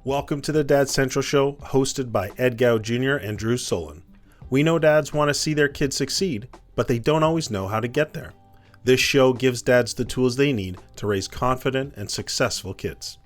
Welcome to the Dad Central Show, hosted by Ed Gow Jr. and Drew Solon. We know dads want to see their kids succeed, but they don't always know how to get there. This show gives dads the tools they need to raise confident and successful kids.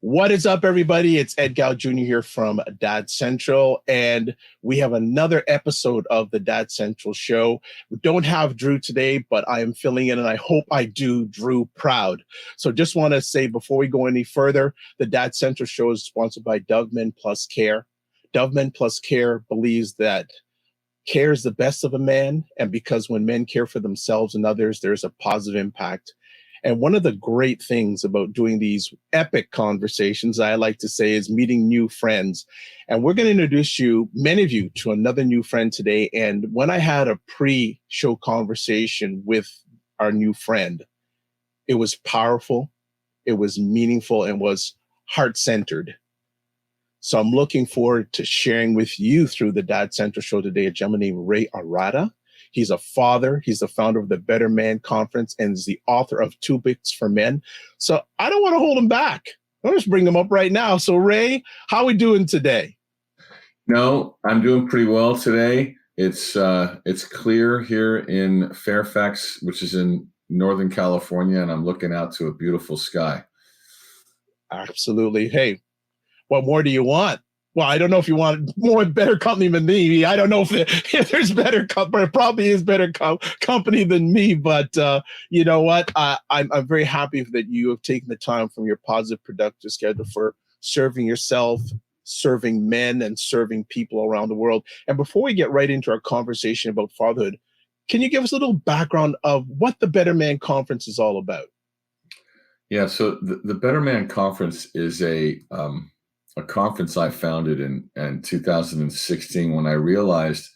What is up, everybody? It's Ed Gow Jr. here from Dad Central, and we have another episode of the Dad Central Show. We don't have Drew today, but I am filling in, and I hope I do Drew proud. So just want to say before we go any further, the Dad Central Show is sponsored by Doveman Plus Care. Doveman Plus Care believes that care is the best of a man, and because when men care for themselves and others, there's a positive impact. And one of the great things about doing these epic conversations, I like to say, is meeting new friends. And we're going to introduce you, many of you, to another new friend today. And when I had a pre-show conversation with our new friend, it was powerful, it was meaningful, and was heart-centered. So I'm looking forward to sharing with you through the Dad Central Show today a gentleman named Ray Arata. He's a father. He's the founder of the Better Man Conference and is the author of 2 books for men. So I don't want to hold him back. I'll just bring him up right now. So Ray, how are we doing today? No, I'm doing pretty well today. It's clear here in Fairfax, which is in Northern California, and I'm looking out to a beautiful sky. Absolutely. Hey, what more do you want? Well, I don't know if you want better company than me. I don't know if there's better company. There probably is better company than me. But you know what? I'm very happy that you have taken the time from your positive, productive schedule for serving yourself, serving men, and serving people around the world. And before we get right into our conversation about fatherhood, can you give us a little background of what the Better Man Conference is all about? Yeah, so the Better Man Conference is a conference I founded in 2016 when I realized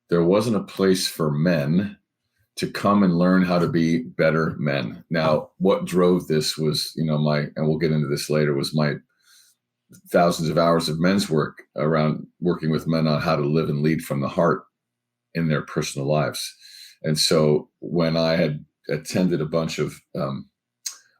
there wasn't a place for men to come and learn how to be better men. Now, what drove this was, and we'll get into this later, was my thousands of hours of men's work around working with men on how to live and lead from the heart in their personal lives. And so when I had attended a bunch of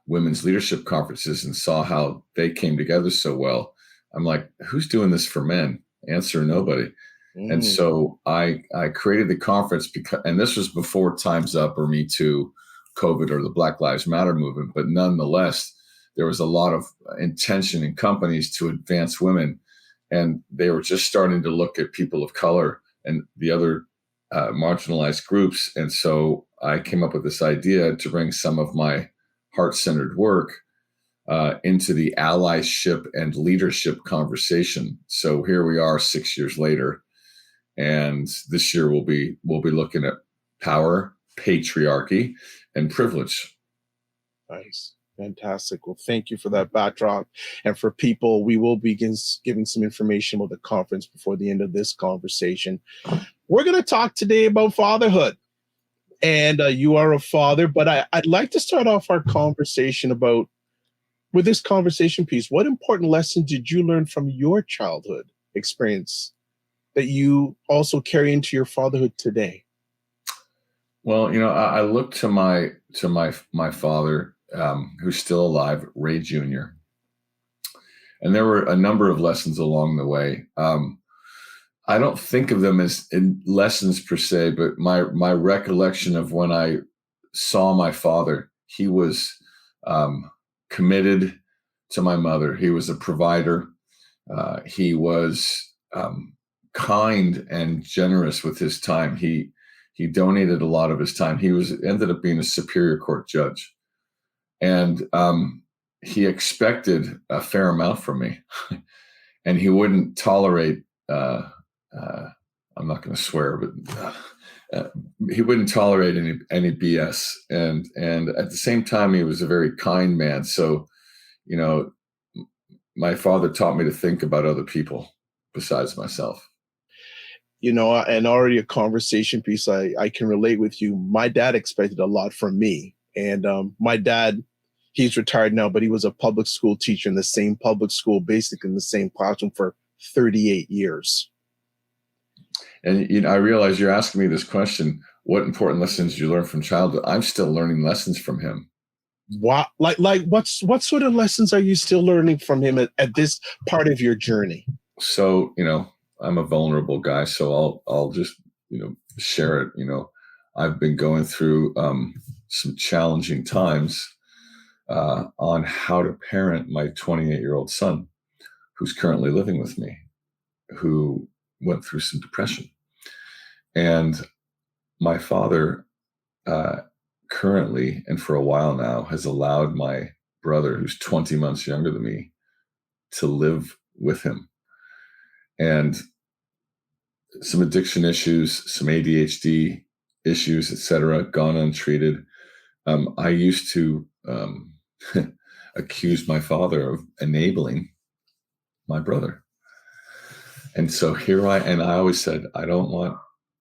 women's leadership conferences and saw how they came together so well, I'm like, who's doing this for men? Answer, nobody. And so I created the conference and this was before Time's Up or Me Too, COVID, or the Black Lives Matter movement. But nonetheless, there was a lot of intention in companies to advance women. And they were just starting to look at people of color and the other marginalized groups. And so I came up with this idea to bring some of my heart-centered work into the allyship and leadership conversation. So here we are 6 years later, and this year we'll be looking at power, patriarchy, and privilege. Nice. Fantastic. Well, thank you for that backdrop. And for people, we will begin giving some information about the conference before the end of this conversation. We're going to talk today about fatherhood. And you are a father, but I'd like to start off our conversation with this conversation piece. What important lessons did you learn from your childhood experience that you also carry into your fatherhood today? Well, I look to my father, who's still alive, Ray Jr. And there were a number of lessons along the way. I don't think of them as lessons per se, but my recollection of when I saw my father, he was committed to my mother. He was a provider. He was kind and generous with his time. He donated a lot of his time. He ended up being a Superior Court judge, and he expected a fair amount from me, and he wouldn't tolerate. I'm not going to swear, but he wouldn't tolerate any BS. And at the same time, he was a very kind man. So, my father taught me to think about other people besides myself. And already a conversation piece I can relate with you. My dad expected a lot from me. And my dad, he's retired now, but he was a public school teacher in the same public school, basically in the same classroom for 38 years. And I realize you're asking me this question, what important lessons did you learn from childhood? I'm still learning lessons from him. what sort of lessons are you still learning from him at this part of your journey? So, I'm a vulnerable guy, so I'll just, share it. I've been going through some challenging times on how to parent my 28-year-old son, who's currently living with me, who went through some depression. And my father currently, and for a while now, has allowed my brother, who's 20 months younger than me, to live with him. And some addiction issues, some ADHD issues, etc., gone untreated. I used to accuse my father of enabling my brother. And so I always said, I don't want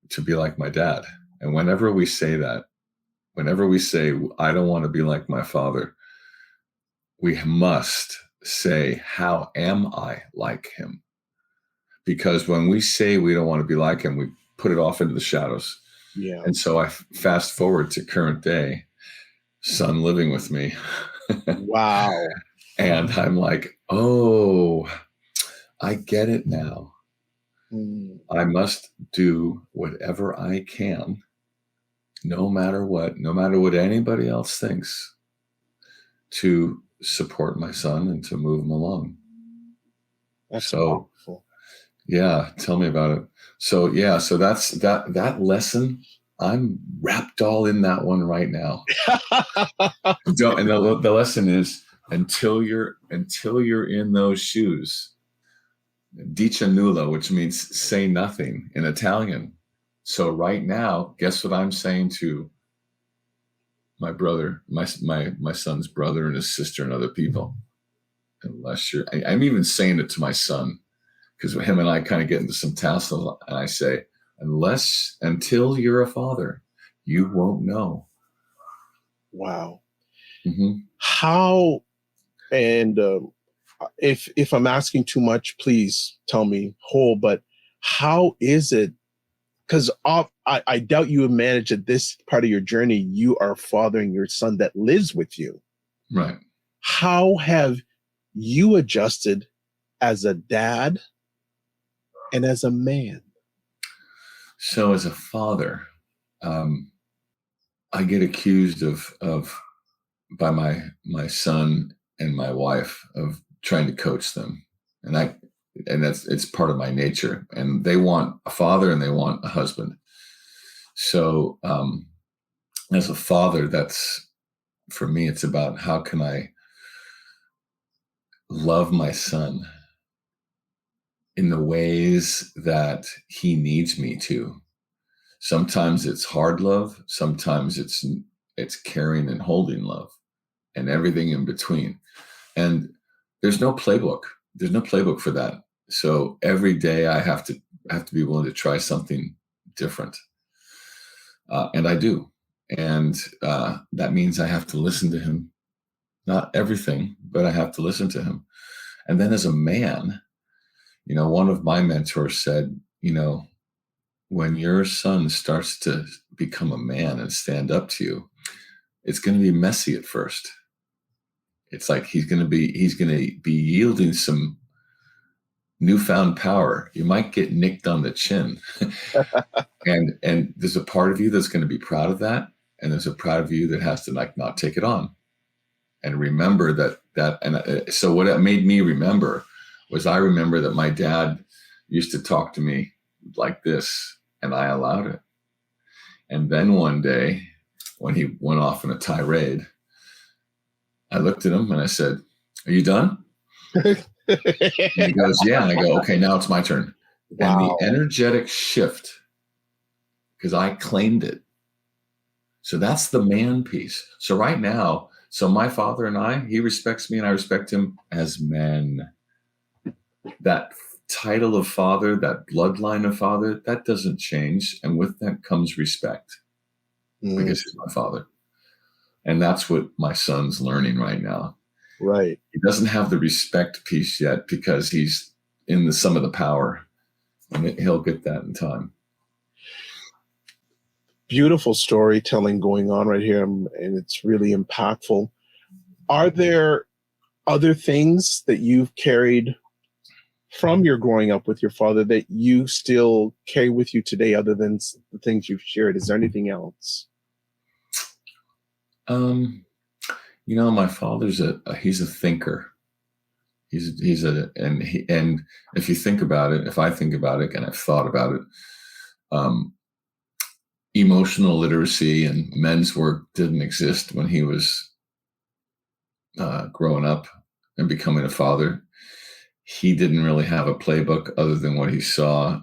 to be like my dad. And whenever we say, I don't want to be like my father, we must say, how am I like him? Because when we say we don't want to be like him, we put it off into the shadows. Yeah. And so I fast forward to current day, son living with me. Wow. And I'm like, oh, I get it now. I must do whatever I can, no matter what anybody else thinks, to support my son and to move him along. That's so powerful. Yeah, tell me about it. So that's that lesson. I'm wrapped all in that one right now. And the lesson is, until you're in those shoes, dice nulla, which means say nothing in Italian. So right now, guess what I'm saying to my brother, my son's brother and his sister and other people? I'm even saying it to my son, because him and I kind of get into some tassels, and I say, until you're a father, you won't know. Wow. Mm-hmm. How, and if I'm asking too much, please tell me whole, but how is it? Because I doubt you have managed at this part of your journey, you are fathering your son that lives with you. Right. How have you adjusted as a dad and as a man? So as a father, I get accused of by my son and my wife of trying to coach them, and it's part of my nature. And they want a father and they want a husband. So as a father, for me, it's about how can I love my son in the ways that he needs me to. Sometimes it's hard love. Sometimes it's caring and holding love, and everything in between. And there's no playbook. There's no playbook for that. So every day I have to be willing to try something different, and I do. And that means I have to listen to him. Not everything, but I have to listen to him. And then as a man, one of my mentors said, when your son starts to become a man and stand up to you, it's going to be messy at first. It's like he's going to be yielding some newfound power. You might get nicked on the chin. and there's a part of you that's going to be proud of that. And there's a part of you that has to not take it on. And remember so what it made me remember was, I remember that my dad used to talk to me like this, and I allowed it. And then one day, when he went off in a tirade, I looked at him and I said, "Are you done?" And he goes, "Yeah." And I go, "Okay, now it's my turn." Wow. And the energetic shift, because I claimed it. So that's the man piece. So right now, my father and he respects me and I respect him as men. That title of father, that bloodline of father, that doesn't change. And with that comes respect, because he's my father. And that's what my son's learning right now. Right. He doesn't have the respect piece yet because he's in some of the power, and he'll get that in time. Beautiful storytelling going on right here, and it's really impactful. Are there other things that you've carried from your growing up with your father that you still carry with you today, other than the things you've shared? Is there anything else? My father's he's a thinker. And if you think about it, if I think about it, and I've thought about it, emotional literacy and men's work didn't exist when he was growing up and becoming a father. He didn't really have a playbook other than what he saw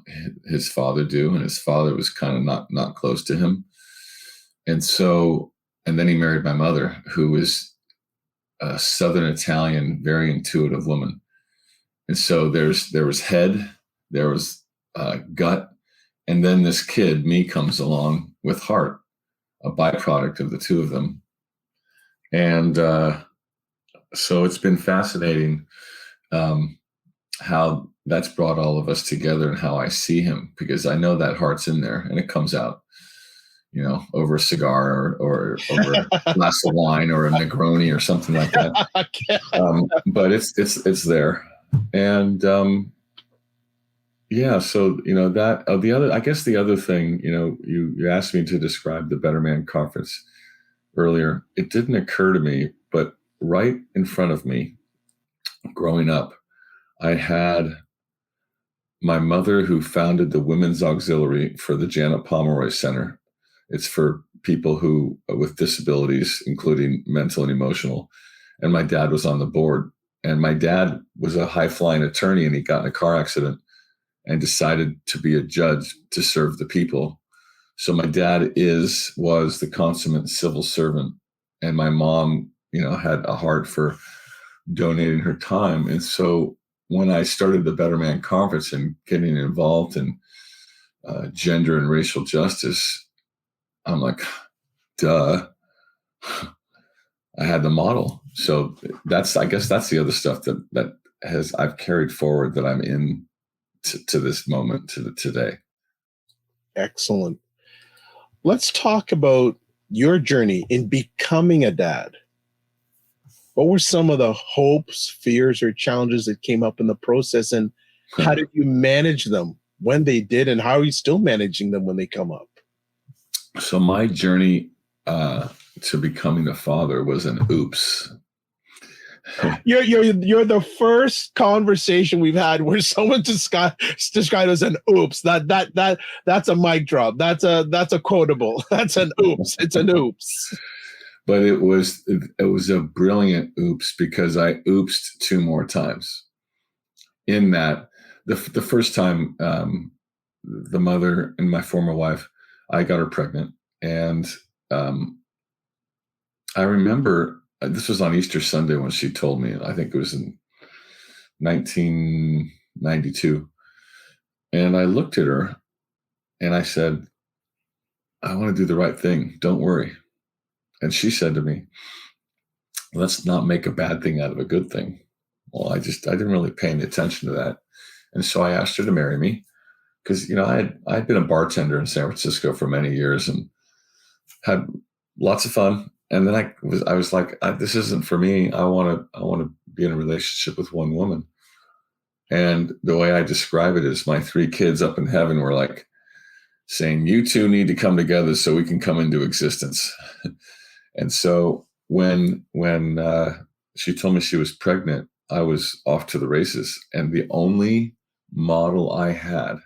his father do, and his father was kind of not close to him. And then he married my mother, who is a Southern Italian, very intuitive woman. And so there was head, there was gut, and then this kid, me, comes along with heart, a byproduct of the two of them. And so it's been fascinating how that's brought all of us together and how I see him, because I know that heart's in there and it comes out, over a cigar or over a glass of wine or a Negroni or something like that. But it's there. And so the other thing, you asked me to describe the Better Man Conference earlier. It didn't occur to me, but right in front of me, growing up, I had my mother, who founded the Women's Auxiliary for the Janet Pomeroy Center. It's for people with disabilities, including mental and emotional. And my dad was on the board. And my dad was a high-flying attorney, and he got in a car accident and decided to be a judge to serve the people. So my dad was the consummate civil servant, and my mom, had a heart for donating her time. And so when I started the Better Man Conference and getting involved in gender and racial justice, I'm like, duh, I had the model. So I guess that's the other stuff that I've carried forward, that I'm in to this moment, to today. Excellent. Let's talk about your journey in becoming a dad. What were some of the hopes, fears, or challenges that came up in the process, and how did you manage them when they did, and how are you still managing them when they come up? So my journey to becoming a father was an oops. You're the first conversation we've had where someone described as an oops. That's a mic drop. That's a quotable. That's an oops. It's an oops. But it was a brilliant oops, because I oopsed 2 more times. In that, the first time, the mother and my former wife, I got her pregnant, and I remember this was on Easter Sunday when she told me. I think it was in 1992, and I looked at her and I said, "I want to do the right thing. Don't worry." And she said to me, "Let's not make a bad thing out of a good thing." Well, I didn't really pay any attention to that. And so I asked her to marry me, because, I'd been a bartender in San Francisco for many years and had lots of fun. And then I was like, this isn't for me. I want to be in a relationship with one woman. And the way I describe it is, my 3 kids up in heaven were like saying, "You two need to come together so we can come into existence." And so when she told me she was pregnant, I was off to the races. And the only model I had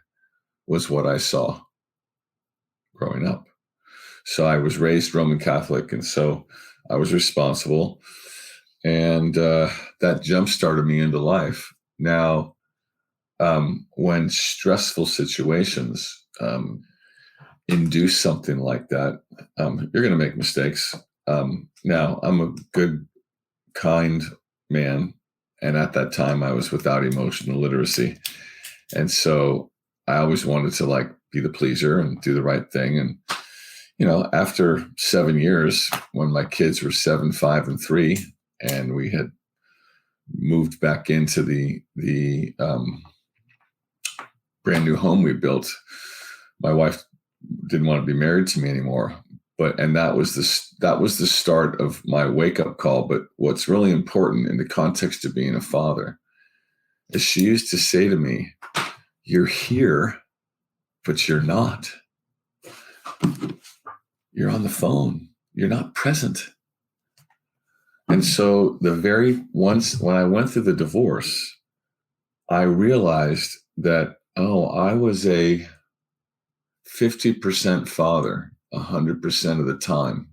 was what I saw growing up. So I was raised Roman Catholic, and so I was responsible. And that jump-started me into life. Now, when stressful situations induce something like that, you're going to make mistakes. Now, I'm a good, kind man. And at that time, I was without emotional literacy. And so I always wanted to be the pleaser and do the right thing. And, after 7 years, when my kids were 7, 5, and 3, and we had moved back into the brand new home we built, my wife didn't want to be married to me anymore. And that was the start of my wake up call. But what's really important in the context of being a father is she used to say to me, "You're here, but you're not. You're on the phone. You're not present." And so once when I went through the divorce, I realized that, I was a 50% father 100% of the time.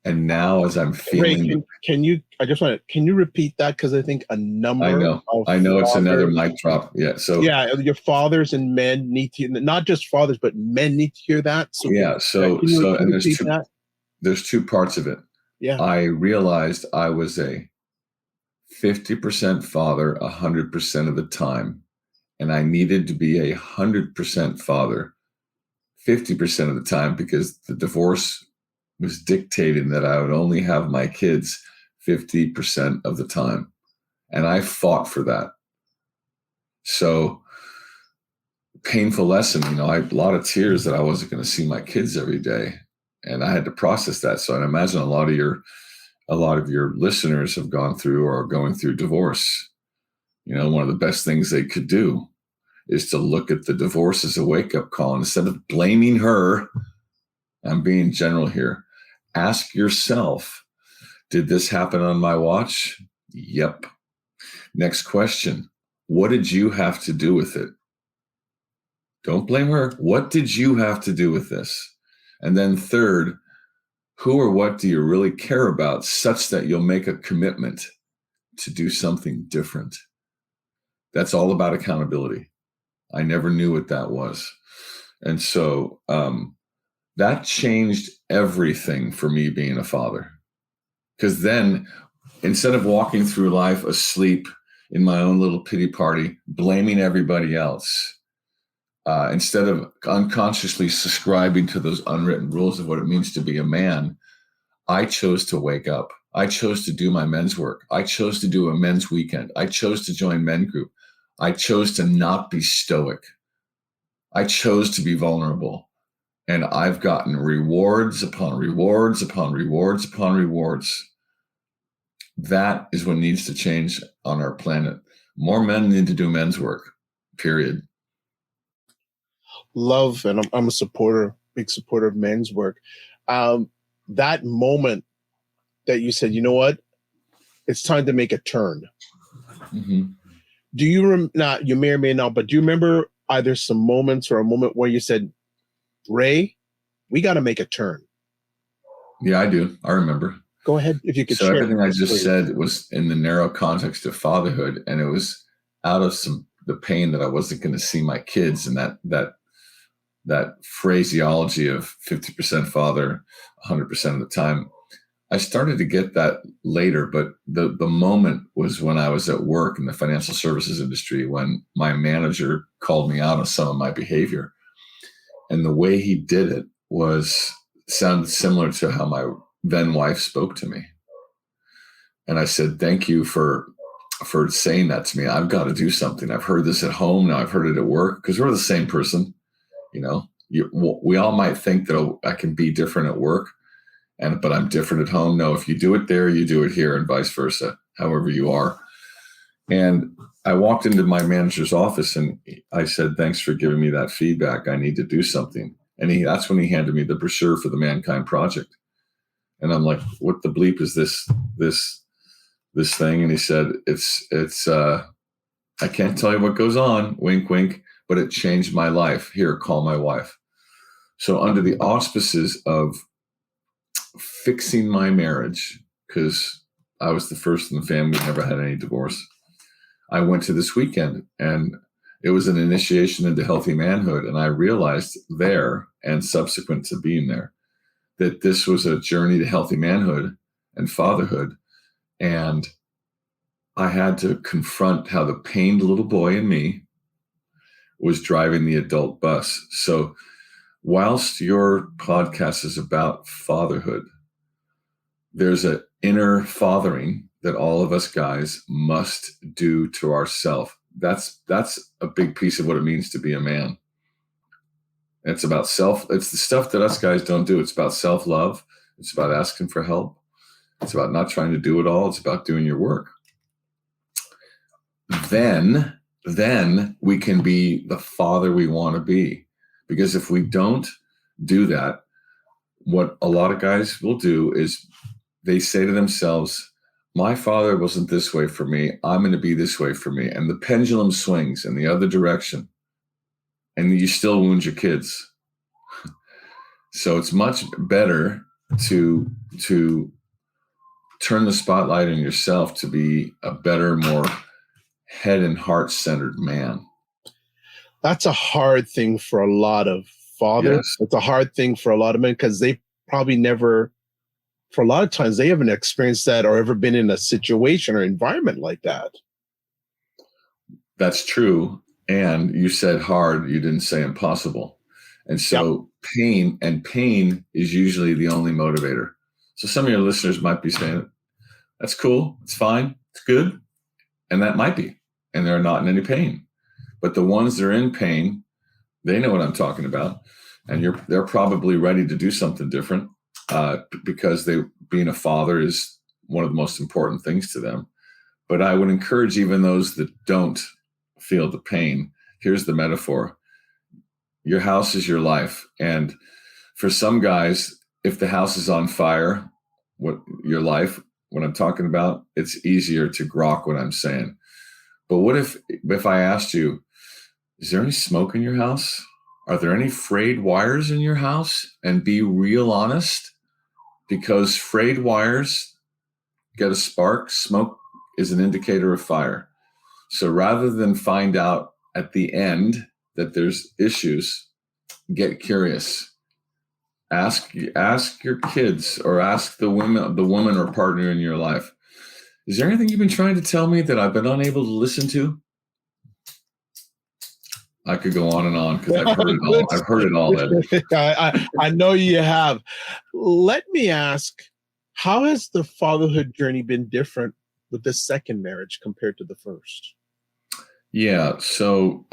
And now as I'm feeling... Ray, can you repeat that? Because I think a number I know of it's another fathers, mic drop. Yeah. So your fathers and men need to, not just fathers, but men need to hear that. So yeah. can you And repeat that? there's two parts of it. Yeah. I realized I was a 50% father 100% of the time. And I needed to be 100% father 50% of the time, because the divorce was dictating that I would only have my kids 50% of the time. And I fought for that. So painful lesson, I had a lot of tears that I wasn't going to see my kids every day. And I had to process that. So I imagine a lot of your listeners have gone through or are going through divorce. One of the best things they could do is to look at the divorce as a wake-up call. And instead of blaming her, I'm being general here, ask yourself, did this happen on my watch? Yep. Next question, what did you have to do with it? Don't blame her. What did you have to do with this? And then third, who or what do you really care about such that you'll make a commitment to do something different? That's all about accountability. I never knew what that was. And so that changed everything for me being a father. Because then, instead of walking through life asleep in my own little pity party, blaming everybody else, instead of unconsciously subscribing to those unwritten rules of what it means to be a man, I chose to wake up. I chose to do my men's work. I chose to do a men's weekend. I chose to join men group. I chose to not be stoic. I chose to be vulnerable. And I've gotten rewards upon rewards upon rewards upon rewards. That is what needs to change on our planet. More men need to do men's work, period. Love, and I'm a big supporter of men's work. That moment that you said, you know what, it's time to make a turn. Mm-hmm. Do you not? You may or may not, but do you remember either some moments or a moment where you said, Ray, we got to make a turn? Yeah, I do. I remember. Go ahead, if you could share. So everything I just please. said was in the narrow context of fatherhood, and it was out of the pain that I wasn't going to see my kids, and that phraseology of 50% father 100% of the time. I started to get that later, but the moment was when I was at work in the financial services industry, when my manager called me out on some of my behavior. And the way he did it sounded similar to how my then wife spoke to me. And I said, thank you for saying that to me. I've got to do something. I've heard this at home. Now I've heard it at work, because we're the same person. We all might think that I can be different at work, but I'm different at home. No, if you do it there, you do it here, and vice versa, however you are. And I walked into my manager's office and I said, thanks for giving me that feedback. I need to do something. And that's when he handed me the brochure for the Mankind Project. And I'm like, what the bleep is this thing? And he said, it's I can't tell you what goes on, wink, wink, but it changed my life. Here, call my wife. So under the auspices of fixing my marriage, because I was the first in the family who never had any divorce, I went to this weekend, and it was an initiation into healthy manhood. And I realized there, and subsequent to being there, that this was a journey to healthy manhood and fatherhood. And I had to confront how the pained little boy in me was driving the adult bus. So whilst your podcast is about fatherhood, there's an inner fathering that all of us guys must do to ourselves. That's a big piece of what it means to be a man. It's about it's the stuff that us guys don't do. It's about self-love. It's about asking for help. It's about not trying to do it all. It's about doing your work. Then we can be the father we want to be. Because if we don't do that, what a lot of guys will do is they say to themselves, my father wasn't this way for me. I'm going to be this way for me. And the pendulum swings in the other direction. And you still wound your kids. So it's much better to turn the spotlight on yourself to be a better, more head and heart centered man. That's a hard thing for a lot of fathers. Yes. It's a hard thing for a lot of men because they probably never, for a lot of times, they haven't experienced that or ever been in a situation or environment like that. That's true. And you said hard, you didn't say impossible. And so pain is usually the only motivator. So some of your listeners might be saying, that's cool, it's fine, it's good. And that might be. And they're not in any pain. But the ones that are in pain, they know what I'm talking about. And they're probably ready to do something different because being a father is one of the most important things to them. But I would encourage even those that don't feel the pain. Here's the metaphor. Your house is your life. And for some guys, if the house is on fire, what I'm talking about, it's easier to grok what I'm saying. But what if I asked you, is there any smoke in your house? Are there any frayed wires in your house? And be real honest, because frayed wires get a spark. Smoke is an indicator of fire. So rather than find out at the end that there's issues, get curious. Ask your kids or ask the woman or partner in your life, is there anything you've been trying to tell me that I've been unable to listen to? I could go on and on because I've heard it all. I've heard it all, Ed. I know you have. Let me ask, how has the fatherhood journey been different with the second marriage compared to the first? Yeah. So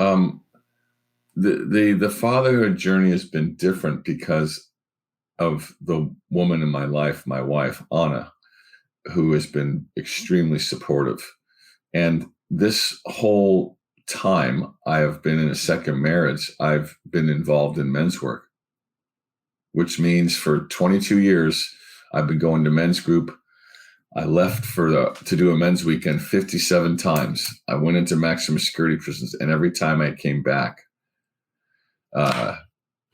the fatherhood journey has been different because of the woman in my life, my wife, Anna, who has been extremely supportive. And this whole time I have been in a second marriage, I've been involved in men's work, which means for 22 years, I've been going to men's group. I left to do a men's weekend 57 times. I went into maximum security prisons, and every time I came back,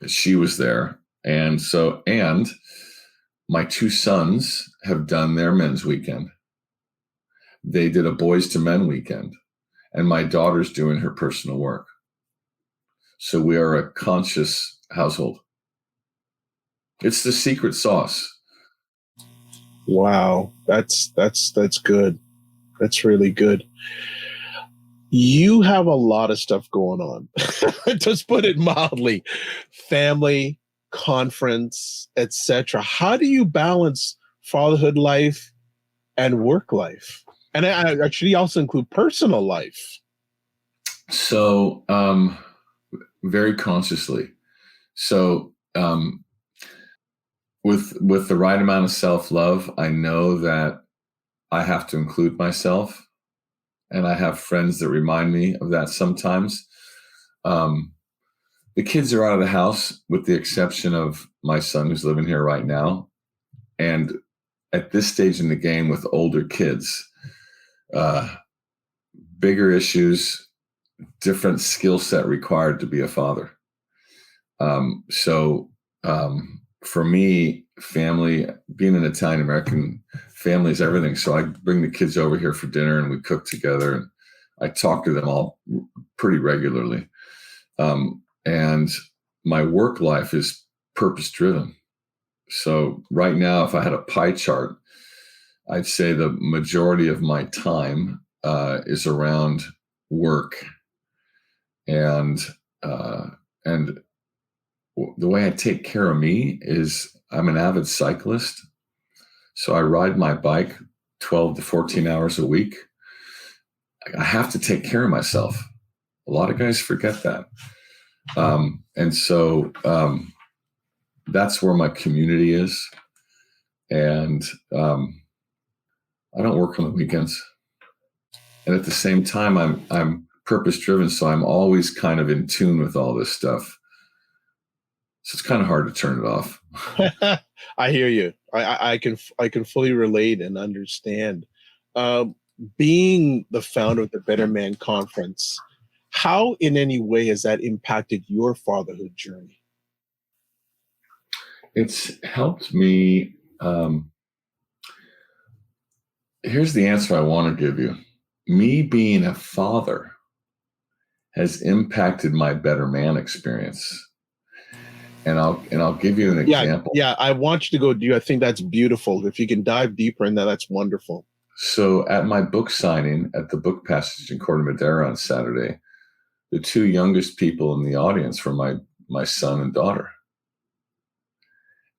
she was there. And my two sons have done their men's weekend. They did a boys to men weekend, and my daughter's doing her personal work. So we are a conscious household. It's the secret sauce. Wow. That's good. That's really good. You have a lot of stuff going on. Just put it mildly. Family, conference, etc. How do you balance fatherhood life and work life? And I actually also include personal life. So very consciously. So with the right amount of self-love, I know that I have to include myself. And I have friends that remind me of that sometimes. The kids are out of the house with the exception of my son who's living here right now. And at this stage in the game with older kids, bigger issues, different skill set required to be a father. So for me, family, being an Italian American, family is everything. So I bring the kids over here for dinner and we cook together, and I talk to them all pretty regularly. And my work life is purpose driven. So right now, if I had a pie chart, I'd say the majority of my time is around work. And the way I take care of me is I'm an avid cyclist. So I ride my bike 12 to 14 hours a week. I have to take care of myself. A lot of guys forget that. And so that's where my community is. And I don't work on the weekends. And at the same time, I'm purpose driven. So I'm always kind of in tune with all this stuff. So it's kind of hard to turn it off. I hear you. I can fully relate and understand. Being the founder of the Better Man Conference, how in any way has that impacted your fatherhood journey? It's helped me. Here's the answer I want to give you. Me being a father has impacted my Better Man experience. And I'll give you an example. Yeah, I want you to go do. I think that's beautiful. If you can dive deeper in that, that's wonderful. So at my book signing at the Book Passage in Corte Madera on Saturday, the two youngest people in the audience were my son and daughter.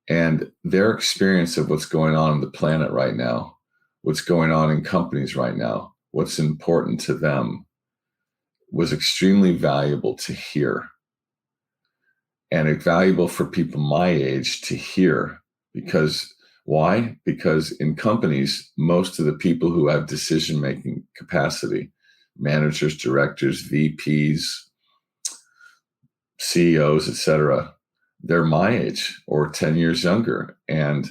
And their experience of what's going on the planet right now, what's going on in companies right now, what's important to them was extremely valuable to hear. And valuable for people my age to hear. Because why? Because in companies, most of the people who have decision-making capacity, managers, directors, VPs, CEOs, et cetera, they're my age or 10 years younger. And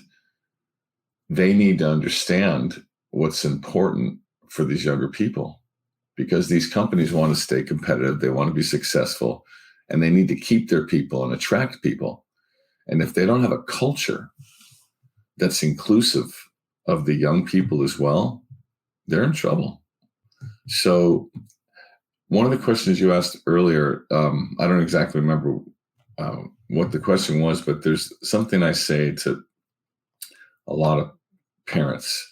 they need to understand what's important for these younger people, because these companies want to stay competitive. They want to be successful. And they need to keep their people and attract people. And if they don't have a culture that's inclusive of the young people as well, they're in trouble. So one of the questions you asked earlier, I don't exactly remember what the question was, but there's something I say to a lot of parents.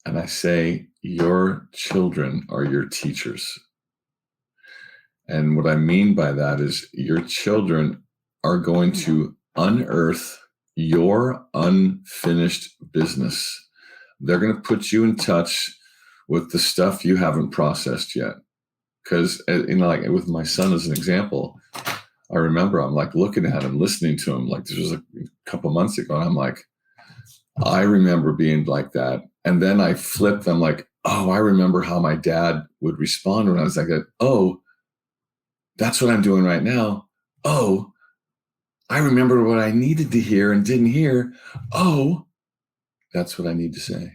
And I say, your children are your teachers. And what I mean by that is your children are going to unearth your unfinished business. They're going to put you in touch with the stuff you haven't processed yet. Because, like with my son as an example, I remember I'm like looking at him, listening to him. Like this was a couple months ago. And I'm like, I remember being like that. And then I flipped. I'm like, oh, I remember how my dad would respond when I was like that. Oh, that's what I'm doing right now. Oh, I remember what I needed to hear and didn't hear. Oh, that's what I need to say.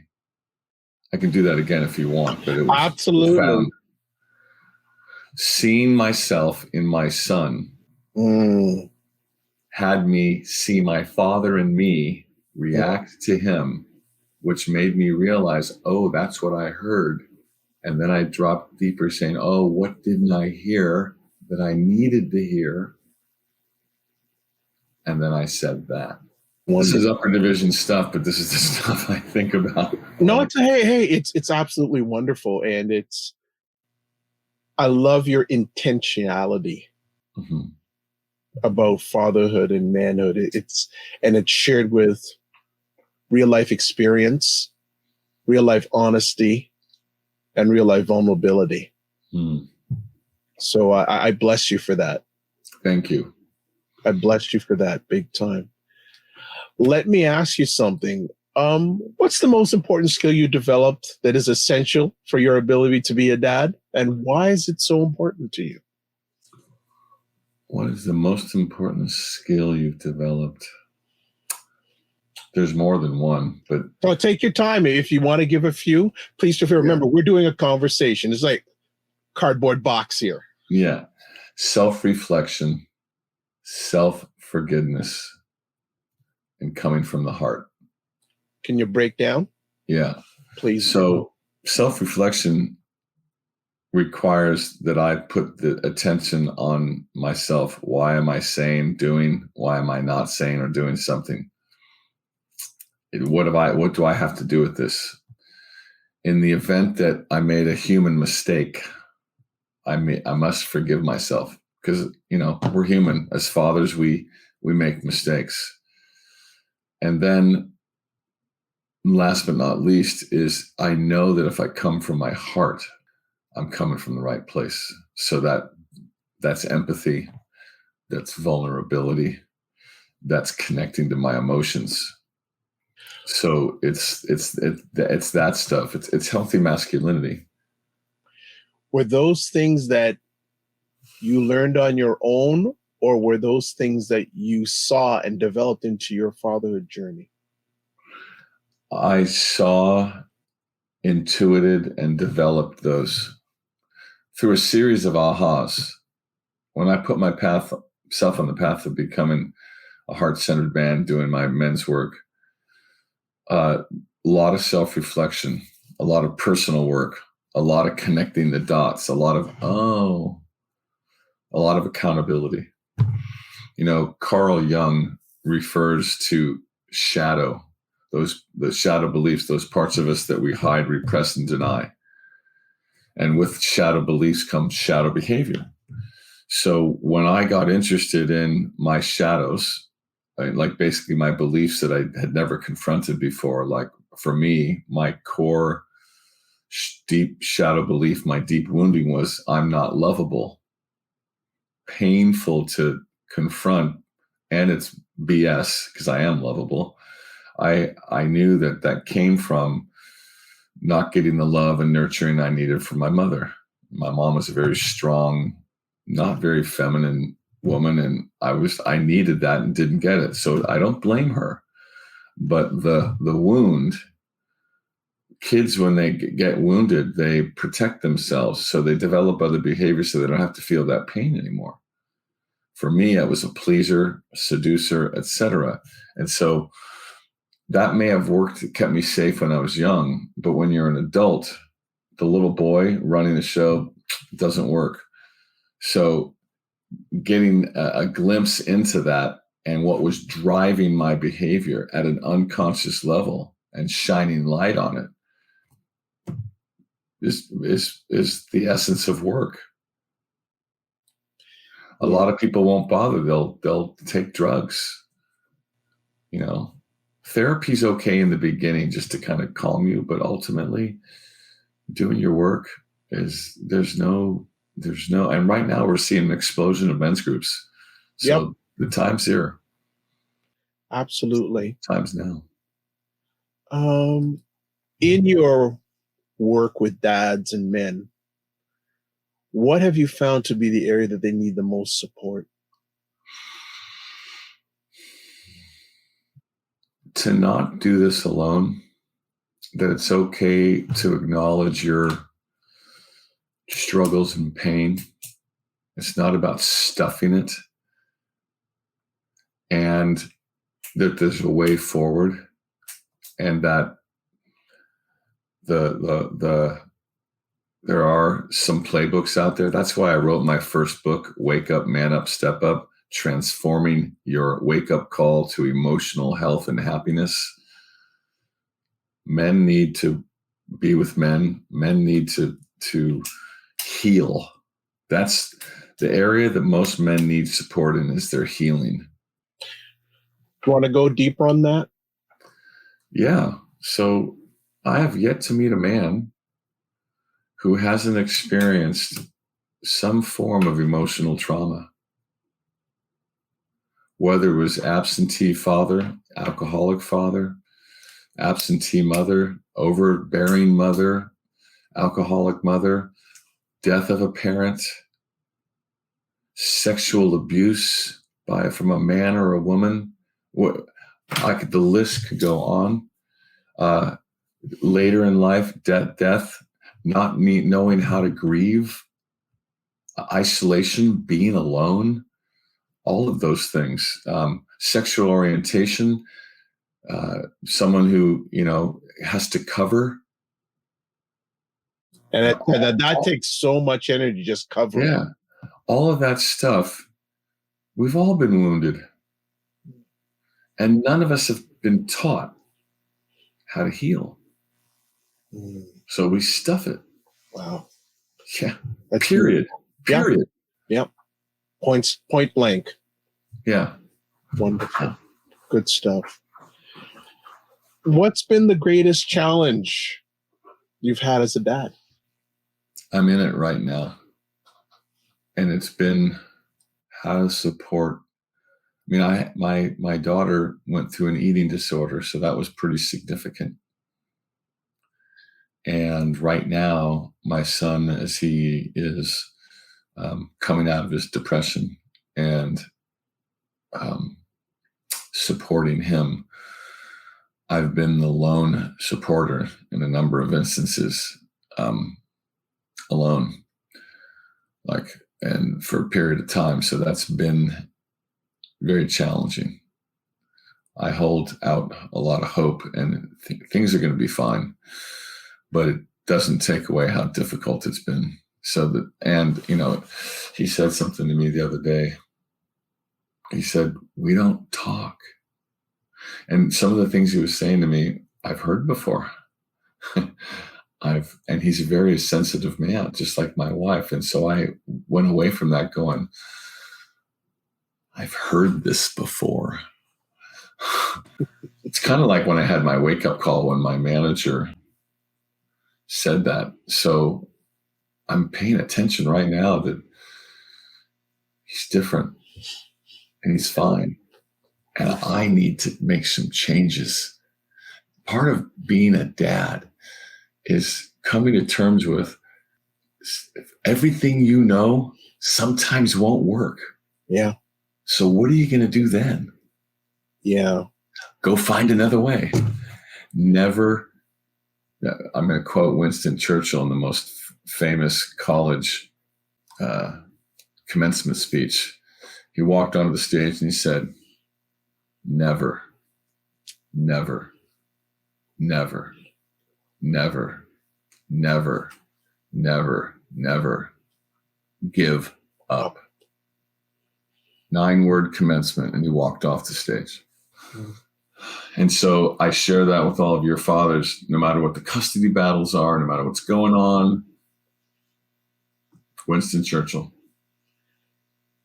I can do that again if you want, but it was absolutely profound. Seeing myself in my son had me see my father in me react to him, which made me realize, oh, that's what I heard. And then I dropped deeper saying, oh, what didn't I hear that I needed to hear? And then I said that. Wonderful. This is upper division stuff, but this is the stuff I think about. No, it's absolutely wonderful. And I love your intentionality about fatherhood and manhood. It's shared with real life experience, real life honesty, and real life vulnerability. So I bless you for that. Thank you. I bless you for that big time. Let me ask you something. What's the most important skill you developed that is essential for your ability to be a dad? And why is it so important to you? What is the most important skill you've developed? There's more than one, but... So take your time. If you want to give a few, please do. Remember, we're doing a conversation. It's like cardboard box here. Yeah. Self-reflection, self-forgiveness, and coming from the heart. Can you break down? Yeah. Please. So self-reflection requires that I put the attention on myself. Why am I saying, doing? Why am I not saying or doing something? What do I have to do with this? In the event that I made a human mistake, I must forgive myself, because, we're human. As fathers, we make mistakes. And then last but not least is I know that if I come from my heart, I'm coming from the right place. So that That's empathy. That's vulnerability. That's connecting to my emotions. So it's that stuff. It's healthy masculinity. Were those things that you learned on your own, or were those things that you saw and developed into your fatherhood journey? I saw, intuited, and developed those through a series of ahas. When I put myself on the path of becoming a heart-centered man, doing my men's work, a lot of self-reflection, a lot of personal work, a lot of connecting the dots, a lot of accountability. Carl Jung refers to shadow, the shadow beliefs, those parts of us that we hide, repress, and deny. And with shadow beliefs comes shadow behavior. So when I got interested in my shadows, like basically my beliefs that I had never confronted before, like for me, my core deep shadow belief, my deep wounding was I'm not lovable. Painful to confront, and it's BS because I am lovable. I knew that came from not getting the love and nurturing I needed from my mother. My mom was a very strong, not very feminine woman, and I needed that and didn't get it. So I don't blame her. But the wound, kids, when they get wounded, they protect themselves. So they develop other behaviors so they don't have to feel that pain anymore. For me, I was a pleaser, a seducer, etc. And so that may have worked, it kept me safe when I was young. But when you're an adult, the little boy running the show doesn't work. So getting a glimpse into that and what was driving my behavior at an unconscious level and shining light on it is the essence of work. A lot of people won't bother. They'll take drugs. Therapy's okay in the beginning just to kind of calm you, but ultimately doing your work there's no, and right now we're seeing an explosion of men's groups. So The time's here. Absolutely. Time's now. In your work with dads and men, what have you found to be the area that they need the most support? To not do this alone, that it's okay to acknowledge your struggles and pain. It's not about stuffing it, and that there's a way forward, and that there are some playbooks out there. That's why I wrote my first book, Wake Up, Man Up, Step Up, Transforming Your Wake-Up Call to Emotional Health and Happiness. Men need to be with men. Men need to heal. That's the area that most men need support in, is their healing. Do you want to go deeper on that? Yeah. So I have yet to meet a man who hasn't experienced some form of emotional trauma. Whether it was absentee father, alcoholic father, absentee mother, overbearing mother, alcoholic mother, death of a parent, sexual abuse from a man or a woman. The list could go on. Later in life, death, not knowing how to grieve, isolation, being alone, all of those things. Sexual orientation, someone who has to cover. And that takes so much energy, just covering. Yeah, all of that stuff. We've all been wounded, and none of us have been taught how to heal. So we stuff it. Wow. Yeah. That's period. Beautiful. Period. Yep. Point blank. Yeah. Wonderful. Good stuff. What's been the greatest challenge you've had as a dad? I'm in it right now. And it's been how to support. I mean, my daughter went through an eating disorder, so that was pretty significant. And right now, my son, as he is coming out of his depression and um, supporting him, I've been the lone supporter in a number of instances, alone, and for a period of time. So that's been very challenging. I hold out a lot of hope, and things are going to be fine, but it doesn't take away how difficult it's been. He said something to me the other day. He said, "We don't talk." And some of the things he was saying to me, I've heard before. And he's a very sensitive man, just like my wife. And so I went away from that going, I've heard this before. It's kind of like when I had my wake up call when my manager said that. So I'm paying attention right now that he's different and he's fine. And I need to make some changes. Part of being a dad is coming to terms with everything you know sometimes won't work. Yeah. So what are you going to do then? Yeah. Go find another way. Never. I'm going to quote Winston Churchill in the most famous college commencement speech. He walked onto the stage and he said, never, never, never, never, never, never, never give up. 9-word commencement, and he walked off the stage. Mm. And so I share that with all of your fathers, no matter what the custody battles are, no matter what's going on. Winston Churchill.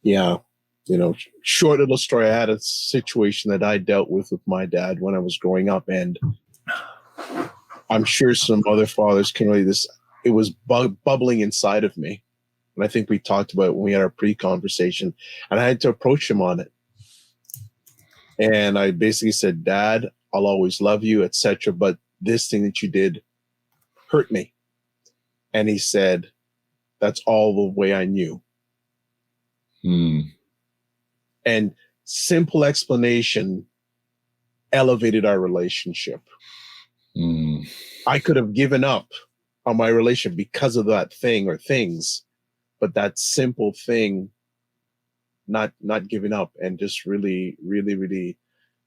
Yeah. Short little story. I had a situation that I dealt with my dad when I was growing up, and I'm sure some other fathers can relate this. It was bubbling inside of me. And I think we talked about it when we had our pre-conversation, and I had to approach him on it. And I basically said, Dad, I'll always love you, etc. But this thing that you did hurt me. And he said, that's all the way I knew. And simple explanation elevated our relationship. I could have given up on my relationship because of that thing or things, but that simple thing, not giving up, and just really, really, really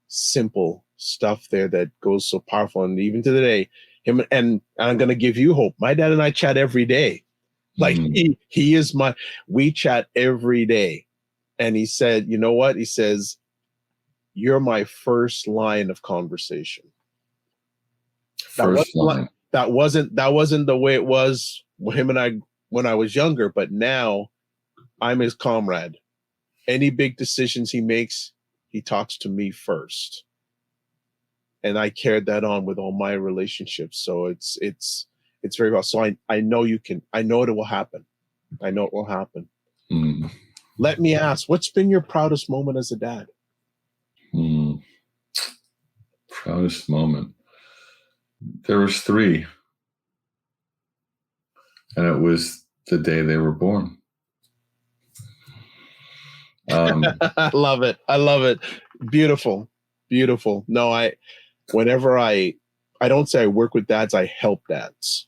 simple stuff there that goes so powerful. And even to the day, him and I'm going to give you hope. My dad and I chat every day. Like he is we chat every day. And he said, you know what? He says, you're my first line of conversation. That wasn't the way it was with him and I when I was younger, but now I'm his comrade. Any big decisions he makes, he talks to me first. And I carried that on with all my relationships. So it's very well. So I know I know it will happen. I know it will happen. Let me ask, what's been your proudest moment as a dad? Proudest moment. There was 3. And it was the day they were born. I love it. I love it. Beautiful. Beautiful. No, whenever I don't say I work with dads, I help dads.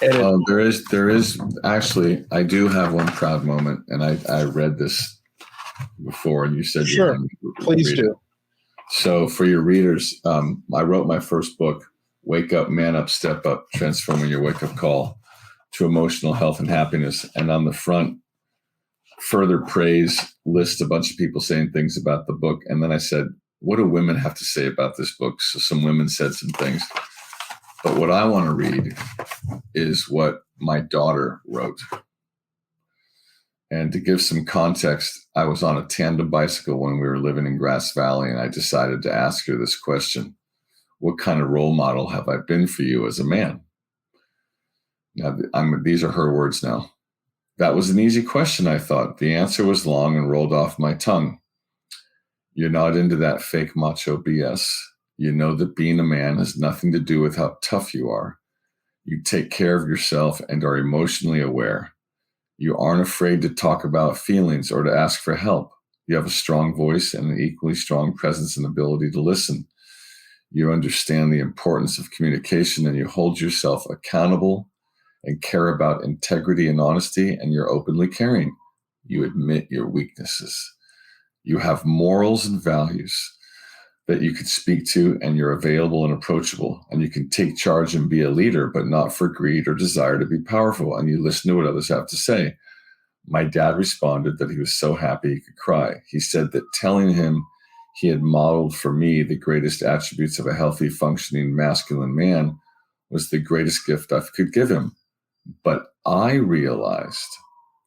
And there is actually, I do have one proud moment, and I read this before, and you said sure, please do. So for your readers, I wrote my first book, Wake Up, Man Up, Step Up, Transforming Your Wake Up Call to Emotional Health and Happiness. And on the front, further praise, list a bunch of people saying things about the book. And then I said, what do women have to say about this book? So some women said some things. But what I want to read is what my daughter wrote. And to give some context, I was on a tandem bicycle when we were living in Grass Valley, and I decided to ask her this question: what kind of role model have I been for you as a man? Now, these are her words now. That was an easy question, I thought. The answer was long and rolled off my tongue. You're not into that fake macho BS. You know that being a man has nothing to do with how tough you are. You take care of yourself and are emotionally aware. You aren't afraid to talk about feelings or to ask for help. You have a strong voice and an equally strong presence and ability to listen. You understand the importance of communication, and you hold yourself accountable and care about integrity and honesty, and you're openly caring. You admit your weaknesses. You have morals and values that you can speak to, and you're available and approachable, and you can take charge and be a leader, but not for greed or desire to be powerful, and you listen to what others have to say. My dad responded that he was so happy he could cry. He said that telling him he had modeled for me the greatest attributes of a healthy, functioning, masculine man was the greatest gift I could give him. But I realized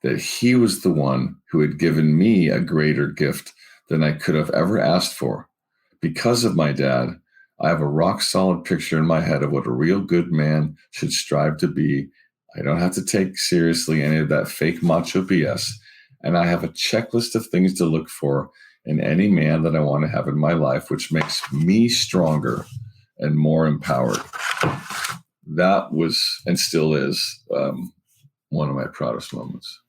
that he was the one who had given me a greater gift than I could have ever asked for. Because of my dad, I have a rock-solid picture in my head of what a real good man should strive to be. I don't have to take seriously any of that fake macho BS, and I have a checklist of things to look for in any man that I want to have in my life, which makes me stronger and more empowered. That was, and still is, one of my proudest moments.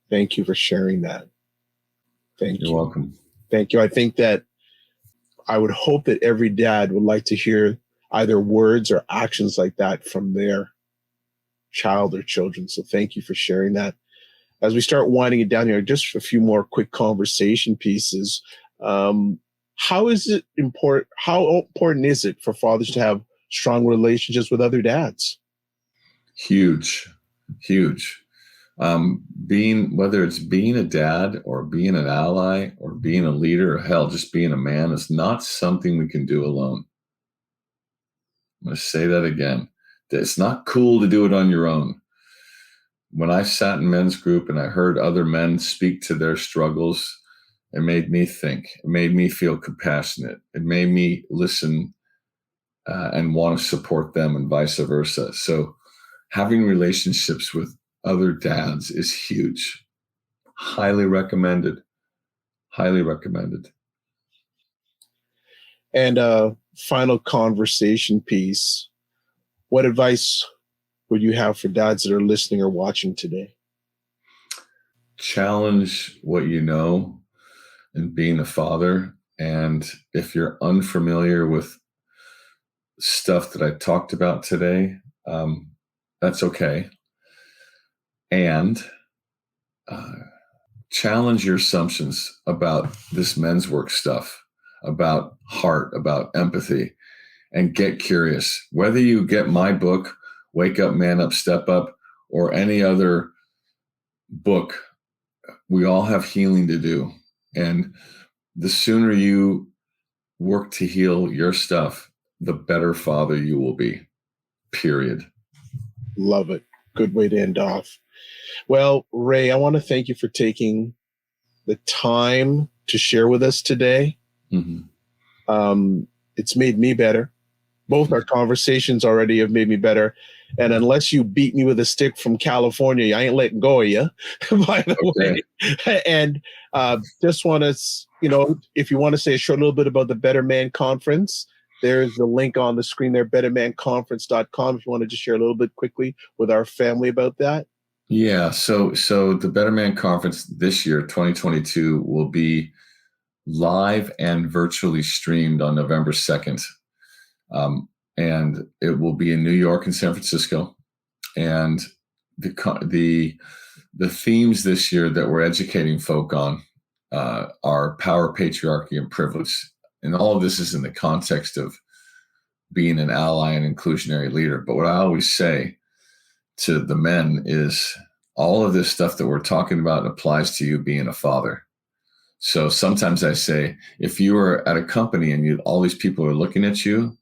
Thank you for sharing that. Thank you. You're welcome. Thank you. I think that I would hope that every dad would like to hear either words or actions like that from their child or children. So thank you for sharing that. As we start winding it down here, just a few more quick conversation pieces. How important is it for fathers to have strong relationships with other dads? Huge. Whether it's being a dad or being an ally or being a leader, or hell, just being a man, is not something we can do alone. I'm going to say that again. It's not cool to do it on your own. When I sat in men's group and I heard other men speak to their struggles, it made me think. It made me feel compassionate. It made me listen and want to support them, and vice versa. So having relationships with other dads is huge. Highly recommended. And final conversation piece. What advice would you have for dads that are listening or watching today? Challenge what you know in being a father. And if you're unfamiliar with stuff that I talked about today, that's okay. And challenge your assumptions about this men's work stuff, about heart, about empathy, and get curious. Whether you get my book, Wake Up, Man Up, Step Up, or any other book, we all have healing to do. And the sooner you work to heal your stuff, the better father you will be, period. Love it. Good way to end off. Well, Ray, I want to thank you for taking the time to share with us today. Mm-hmm. It's made me better. Both our conversations already have made me better. And unless you beat me with a stick from California, I ain't letting go of you, by the way. And just want to, if you want to say a short little bit about the Better Man Conference, there's the link on the screen there, bettermanconference.com, if you want to just share a little bit quickly with our family about that. Yeah. So the Better Man Conference this year, 2022, will be live and virtually streamed on November 2nd. And it will be in New York and San Francisco. And the themes this year that we're educating folk on are power, patriarchy, and privilege. And all of this is in the context of being an ally and inclusionary leader. But what I always say to the men is all of this stuff that we're talking about applies to you being a father. So sometimes I say, if you are at a company and all these people are looking at you,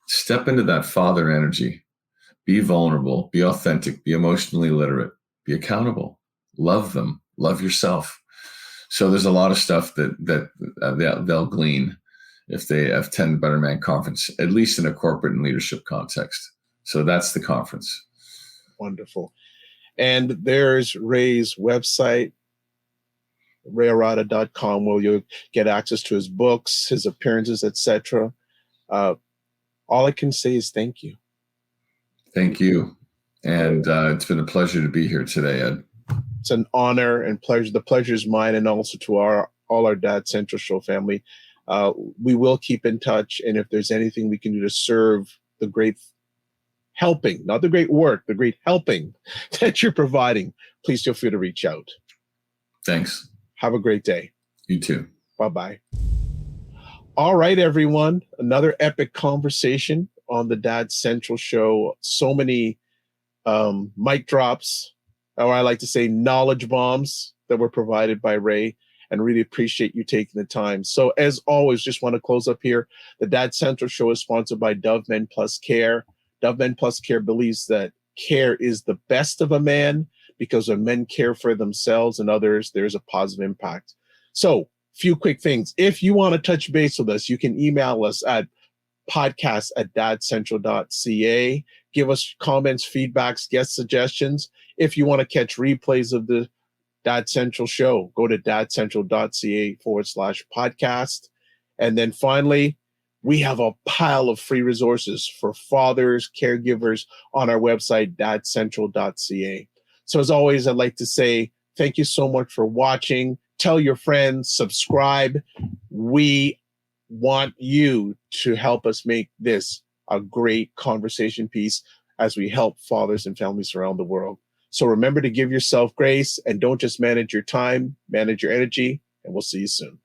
step into that father energy. Be vulnerable, be authentic, be emotionally literate, be accountable, love them, love yourself. So there's a lot of stuff that they'll glean if they attend the Better Man Conference, at least in a corporate and leadership context. So that's the conference. Wonderful. And there's Ray's website, rayarata.com, where you'll get access to his books, his appearances, etc. All I can say is thank you. Thank you. And it's been a pleasure to be here today, Ed. It's an honor and pleasure. The pleasure is mine, and also to all our Dad Central Show family. We will keep in touch, and if there's anything we can do to serve the great helping, not the great work, the great helping that you're providing, please feel free to reach out. Thanks. Have a great day. You too. Bye-bye. All right, everyone. Another epic conversation on the Dad Central Show. So many mic drops, or I like to say knowledge bombs that were provided by Ray, and really appreciate you taking the time. So as always, just want to close up here. The Dad Central Show is sponsored by Dove Men Plus Care. Dove Men Plus Care believes that care is the best of a man, because when men care for themselves and others, there's a positive impact. So, few quick things. If you want to touch base with us, you can email us at podcast@dadcentral.ca. Give us comments, feedbacks, guest suggestions. If you want to catch replays of the Dad Central Show, go to dadcentral.ca/podcast. And then finally, we have a pile of free resources for fathers, caregivers on our website, dadcentral.ca. So as always, I'd like to say thank you so much for watching. Tell your friends, subscribe. We want you to help us make this a great conversation piece as we help fathers and families around the world. So remember to give yourself grace, and don't just manage your time, manage your energy, and we'll see you soon.